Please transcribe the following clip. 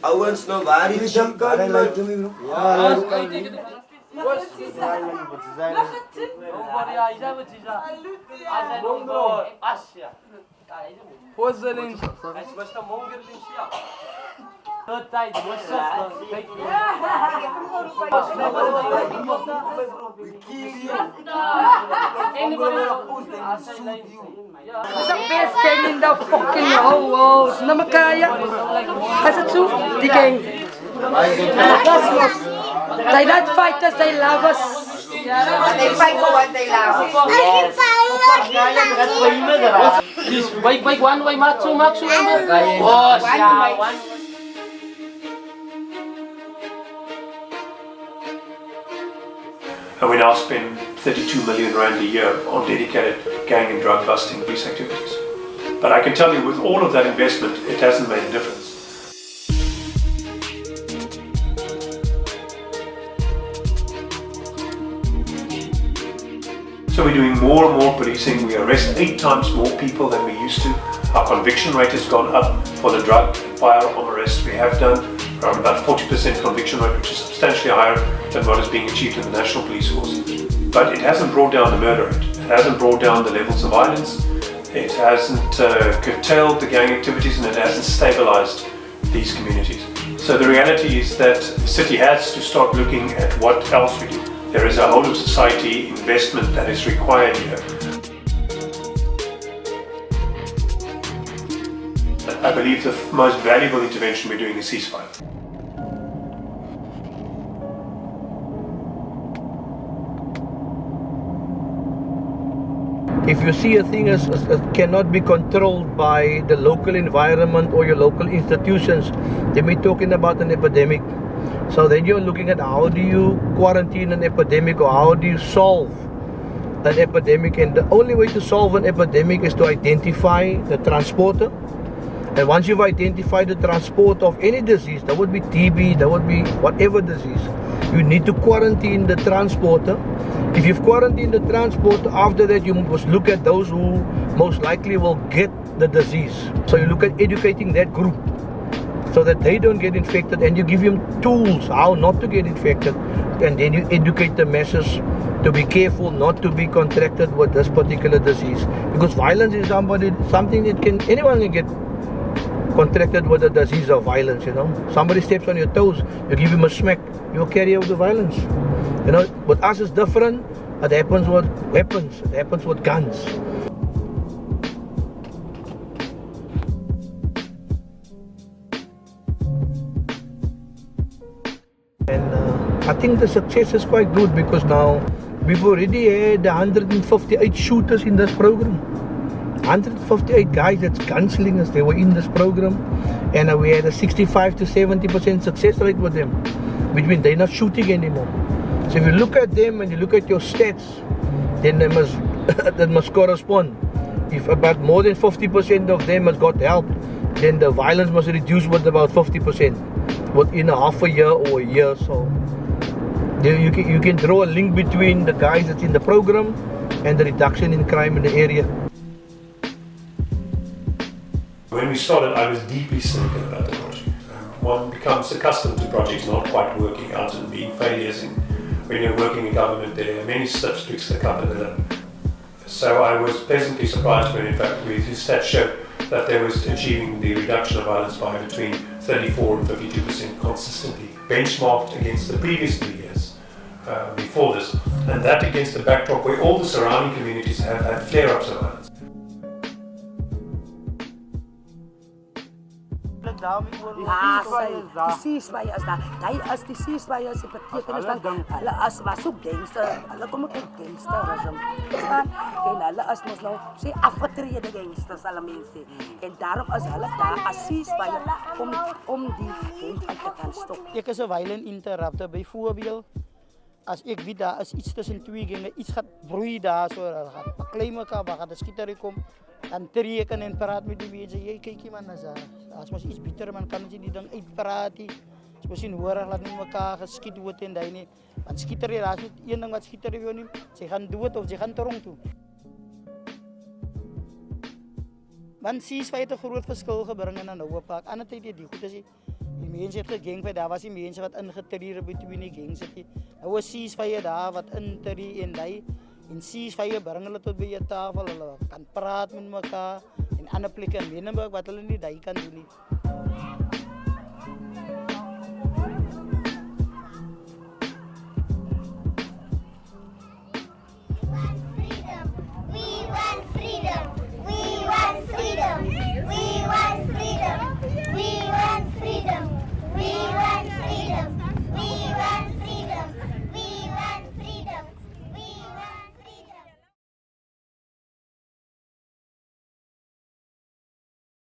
Awas no bari Is the best game in the fucking whole world. Namakaya. As it so, the game. They not fight us, they love us. They fight for what they love. Please, wait, one, wait, Matsu. Oh, yeah, one. And we now spend 32 million rand a year on dedicated gang and drug busting police activities. But I can tell you, with all of that investment, it hasn't made a difference. So we're doing more and more policing. We arrest 8 times more people than we used to. Our conviction rate has gone up for the drug and firearm arrests we have done. Around about 40% conviction rate, which is substantially higher than what is being achieved in the National Police Force. But it hasn't brought down the murder rate. It hasn't brought down the levels of violence. It hasn't curtailed the gang activities, and it hasn't stabilized these communities. So the reality is that the city has to start looking at what else we do. There is a whole of society investment that is required here. I believe the most valuable intervention we're doing is ceasefire. If you see a thing as cannot be controlled by the local environment or your local institutions, then we're talking about an epidemic. So then you're looking at how do you quarantine an epidemic, or how do you solve an epidemic. And the only way to solve an epidemic is to identify the transporter. And once you've identified the transporter of any disease, that would be TB, that would be whatever disease, you need to quarantine the transporter. If you've quarantined the transporter, after that you must look at those who most likely will get the disease. So you look at educating that group so that they don't get infected, and you give them tools how not to get infected, and then you educate the masses to be careful not to be contracted with this particular disease, because violence is something that anyone can get contracted with the disease of violence. You know, somebody steps on your toes, you give him a smack, you'll carry out the violence. You know, with us it's different. It happens with weapons, it happens with guns. And I think the success is quite good, because now we've already had 158 shooters in this program. 158 guys, that's gunslingers, they were in this program, and we had a 65 to 70% success rate with them, which means they're not shooting anymore. So if you look at them and you look at your stats, then they must that must correspond. If about more than 50% of them has got help, then the violence must reduce with about 50% within a half a year or a year. So you can draw a link between the guys that's in the program and the reduction in crime in the area. When we started, I was deeply cynical about the project. One becomes accustomed to projects not quite working out and being failures. When you're working in government, there are many slips twixt the cup and the lip. So I was pleasantly surprised when, in fact, the stats showed that there was achieving the reduction of violence by between 34 and 52% consistently, benchmarked against the previous 3 years before this, and that against the backdrop where all the surrounding communities have had flare-ups of violence. Ceasefire is daar. Hij is die ceasefire is betekent dat hulle as maar so gangster, hulle kom met gangsterisme. Verstaan? En hulle is mos nou sê afgetrede gangsters alle mense. En daarom is hulle daar as ceasefire om die gang te kan stop. Ek is 'n violent interrupter. Byvoorbeeld, as ek weet daar is iets tussen twee gange, iets gaat broei daar, so gaat baklei mekaar, waar gaat 'n skietery kom, dan treken en praat met die mense. Jy kyk man as as mos iets bitter, man kan jy die ding uitpraat. As mos sien hoor laat nie mekaar geskiet word en daai nie. Want skietery, daar is niet één ding wat skietery wil nie. Sy gaan dood of sy gaan tronk toe. Want ceasefire het 'n groot verskil gebring in 'n noue pak. Ander tyd het die goed as die mense het gegangfight, daar was die mense wat ingetree between die gangs het. Nou 'n ceasefire daar wat intree en hy en ceasefire bring hulle tot by 'n tafel, hulle kan praat met mekaar en ander plekke in Menenberg wat hulle nie daai kan doen nie.